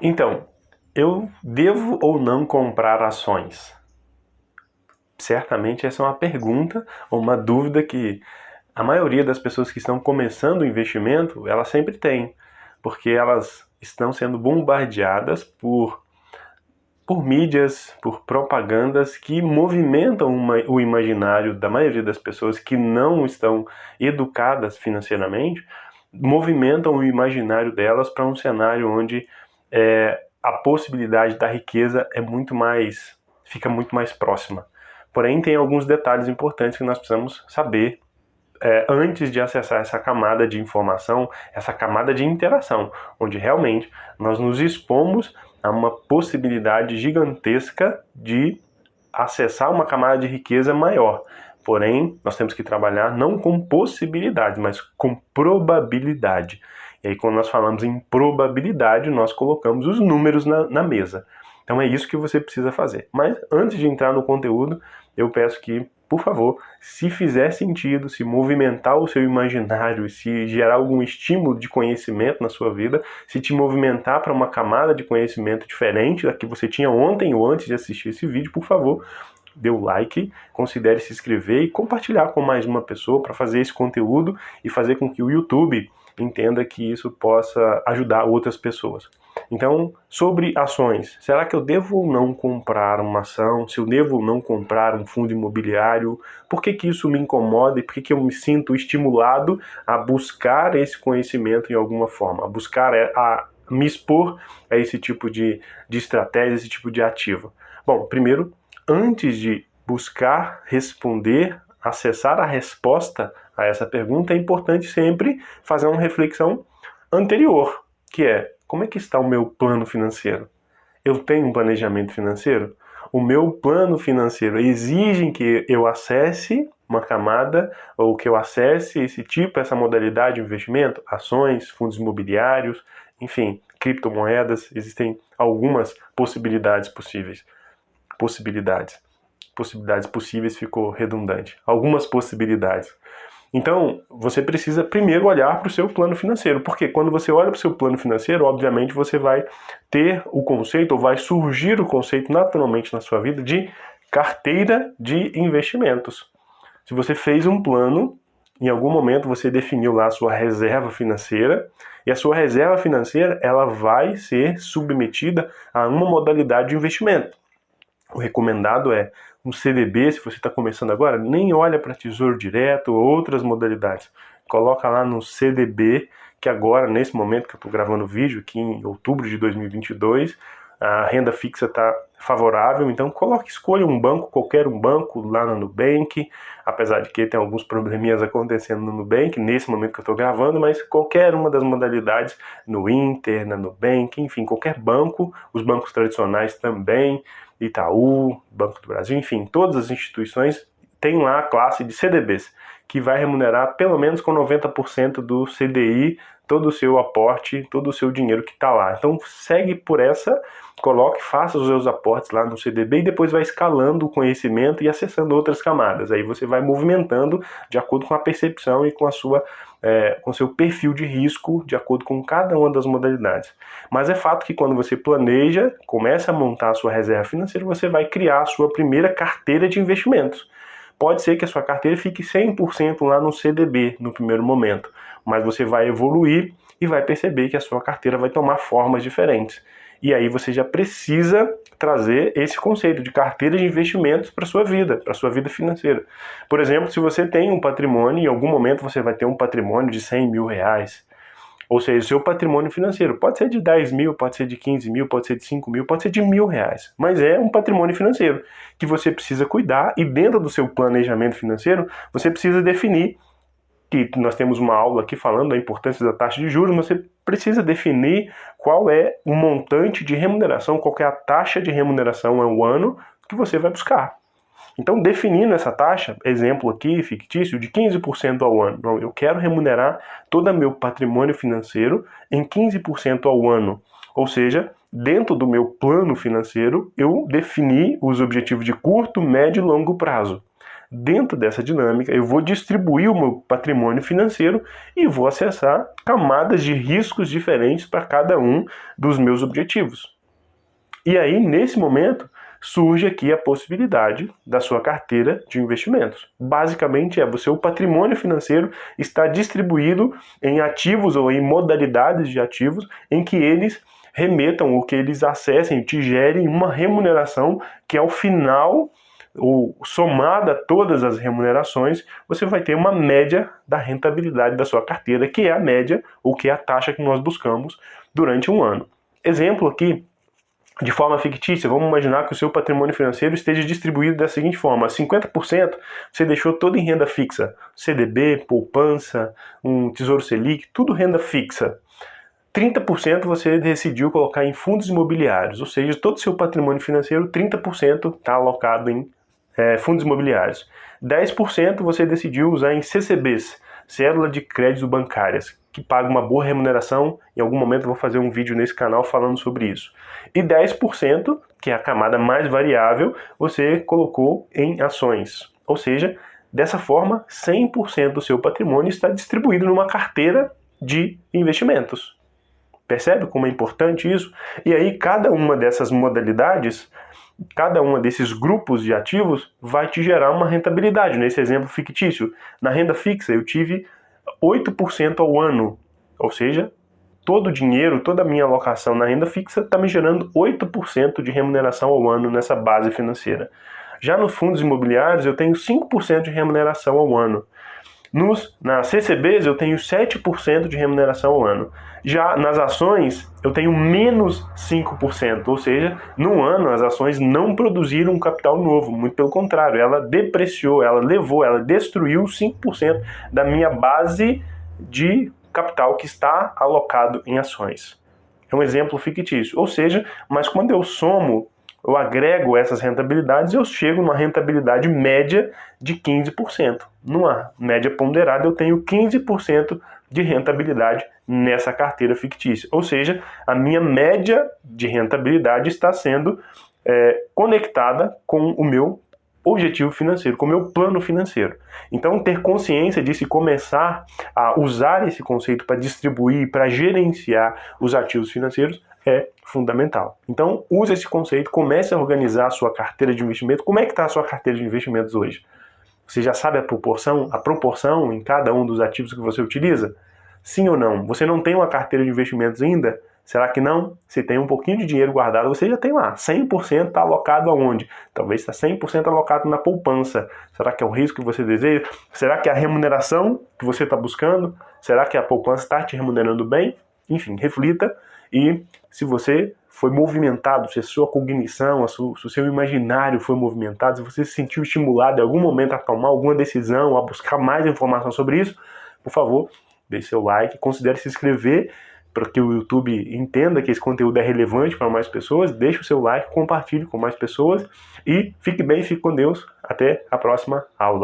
Então, eu devo ou não comprar ações? Certamente essa é uma pergunta ou uma dúvida que a maioria das pessoas que estão começando o investimento, elas sempre tem, porque elas estão sendo bombardeadas por mídias, por propagandas que movimentam o imaginário da maioria das pessoas que não estão educadas financeiramente, movimentam o imaginário delas para um cenário onde a possibilidade da riqueza fica muito mais próxima. Porém, tem alguns detalhes importantes que nós precisamos saber antes de acessar essa camada de informação, essa camada de interação, onde realmente nós nos expomos a uma possibilidade gigantesca de acessar uma camada de riqueza maior. Porém, nós temos que trabalhar não com possibilidades, mas com probabilidade. E aí, quando nós falamos em probabilidade, nós colocamos os números na mesa. Então é isso que você precisa fazer. Mas antes de entrar no conteúdo, eu peço que, por favor, se fizer sentido, se movimentar o seu imaginário, se gerar algum estímulo de conhecimento na sua vida, se te movimentar para uma camada de conhecimento diferente da que você tinha ontem ou antes de assistir esse vídeo, por favor, dê o like, considere se inscrever e compartilhar com mais uma pessoa para fazer esse conteúdo e fazer com que o YouTube entenda que isso possa ajudar outras pessoas. Então, sobre ações, será que eu devo ou não comprar uma ação? Se eu devo ou não comprar um fundo imobiliário? Por que isso me incomoda e por que eu me sinto estimulado a buscar esse conhecimento em alguma forma, a buscar, a me expor a esse tipo de estratégia, esse tipo de ativo? Bom, primeiro, antes de buscar responder, acessar a resposta a essa pergunta, é importante sempre fazer uma reflexão anterior, que é: como é que está o meu plano financeiro? Eu tenho um planejamento financeiro? O meu plano financeiro exige que eu acesse uma camada ou que eu acesse essa modalidade de investimento? Ações, fundos imobiliários, enfim, criptomoedas, existem algumas possibilidades possíveis. Possibilidades possíveis ficou redundante. Algumas possibilidades. Então, você precisa primeiro olhar para o seu plano financeiro, porque quando você olha para o seu plano financeiro, obviamente você vai ter o conceito, ou vai surgir o conceito naturalmente na sua vida de carteira de investimentos. Se você fez um plano, em algum momento você definiu lá a sua reserva financeira, e a sua reserva financeira ela vai ser submetida a uma modalidade de investimento. O recomendado é um CDB, se você está começando agora, nem olha para Tesouro Direto ou outras modalidades. Coloca lá no CDB, que agora, nesse momento que eu estou gravando o vídeo, aqui em outubro de 2022, a renda fixa está favorável, então escolha um banco, qualquer um banco lá no Nubank, apesar de que tem alguns probleminhas acontecendo no Nubank, nesse momento que eu estou gravando, mas qualquer uma das modalidades, no Inter, na Nubank, enfim, qualquer banco, os bancos tradicionais também, Itaú, Banco do Brasil, enfim, todas as instituições têm lá a classe de CDBs, que vai remunerar pelo menos com 90% do CDI, todo o seu aporte, todo o seu dinheiro que está lá. Então segue por essa, faça os seus aportes lá no CDB e depois vai escalando o conhecimento e acessando outras camadas. Aí você vai movimentando de acordo com a percepção e com com seu perfil de risco, de acordo com cada uma das modalidades. Mas é fato que quando você planeja, começa a montar a sua reserva financeira, você vai criar a sua primeira carteira de investimentos. Pode ser que a sua carteira fique 100% lá no CDB no primeiro momento, mas você vai evoluir e vai perceber que a sua carteira vai tomar formas diferentes. E aí você já precisa trazer esse conceito de carteira de investimentos para sua vida financeira. Por exemplo, se você tem um patrimônio, em algum momento você vai ter um patrimônio de 100 mil reais. Ou seja, o seu patrimônio financeiro pode ser de 10 mil, pode ser de 15 mil, pode ser de 5 mil, pode ser de R$1.000. Mas é um patrimônio financeiro que você precisa cuidar e dentro do seu planejamento financeiro, você precisa definir, que nós temos uma aula aqui falando da importância da taxa de juros, você precisa definir qual é o montante de remuneração, qual é a taxa de remuneração ao ano que você vai buscar. Então, definindo essa taxa, exemplo aqui, fictício, de 15% ao ano. Não, eu quero remunerar todo o meu patrimônio financeiro em 15% ao ano. Ou seja, dentro do meu plano financeiro, eu defini os objetivos de curto, médio e longo prazo. dentro dessa dinâmica, eu vou distribuir o meu patrimônio financeiro e vou acessar camadas de riscos diferentes para cada um dos meus objetivos. E aí, nesse momento, surge aqui a possibilidade da sua carteira de investimentos. Basicamente o seu patrimônio financeiro está distribuído em ativos ou em modalidades de ativos em que eles remetam ou que eles acessem, te gerem uma remuneração que ao final, ou somada a todas as remunerações, você vai ter uma média da rentabilidade da sua carteira, que é a média ou que é a taxa que nós buscamos durante um ano. Exemplo aqui, de forma fictícia, vamos imaginar que o seu patrimônio financeiro esteja distribuído da seguinte forma: 50% você deixou todo em renda fixa, CDB, poupança, um Tesouro Selic, tudo renda fixa. 30% você decidiu colocar em fundos imobiliários, ou seja, todo o seu patrimônio financeiro, 30% está alocado em fundos imobiliários. 10% você decidiu usar em CCBs, cédula de crédito bancárias, que paga uma boa remuneração. Em algum momento eu vou fazer um vídeo nesse canal falando sobre isso. E 10%, que é a camada mais variável, você colocou em ações. Ou seja, dessa forma, 100% do seu patrimônio está distribuído numa carteira de investimentos. Percebe como é importante isso? E aí cada uma dessas modalidades, cada uma desses grupos de ativos vai te gerar uma rentabilidade. Nesse exemplo fictício, na renda fixa eu tive 8% ao ano, ou seja, todo o dinheiro, toda a minha alocação na renda fixa está me gerando 8% de remuneração ao ano nessa base financeira. Já nos fundos imobiliários eu tenho 5% de remuneração ao ano. Nas CCBs eu tenho 7% de remuneração ao ano. Já nas ações eu tenho menos 5%, ou seja, no ano as ações não produziram um capital novo, muito pelo contrário, ela depreciou, ela destruiu 5% da minha base de capital que está alocado em ações. É um exemplo fictício, ou seja, mas quando eu agrego essas rentabilidades, eu chego numa rentabilidade média de 15%. Numa média ponderada, eu tenho 15% de rentabilidade nessa carteira fictícia. Ou seja, a minha média de rentabilidade está sendo conectada com o meu objetivo financeiro, com o meu plano financeiro. Então, ter consciência disso e começar a usar esse conceito para distribuir, para gerenciar os ativos financeiros é fundamental. Então, use esse conceito, comece a organizar a sua carteira de investimento. Como é que está a sua carteira de investimentos hoje? Você já sabe a proporção em cada um dos ativos que você utiliza? Sim ou não? Você não tem uma carteira de investimentos ainda? Será que não? Se tem um pouquinho de dinheiro guardado, você já tem lá. 100% está alocado aonde? Talvez está 100% alocado na poupança. Será que é o risco que você deseja? Será que é a remuneração que você está buscando? Será que a poupança está te remunerando bem? Enfim, reflita. E se você foi movimentado, se a sua cognição, se o seu imaginário foi movimentado, se você se sentiu estimulado em algum momento a tomar alguma decisão, a buscar mais informação sobre isso, por favor, deixe seu like, considere se inscrever para que o YouTube entenda que esse conteúdo é relevante para mais pessoas. Deixe o seu like, compartilhe com mais pessoas e fique bem, fique com Deus. Até a próxima aula.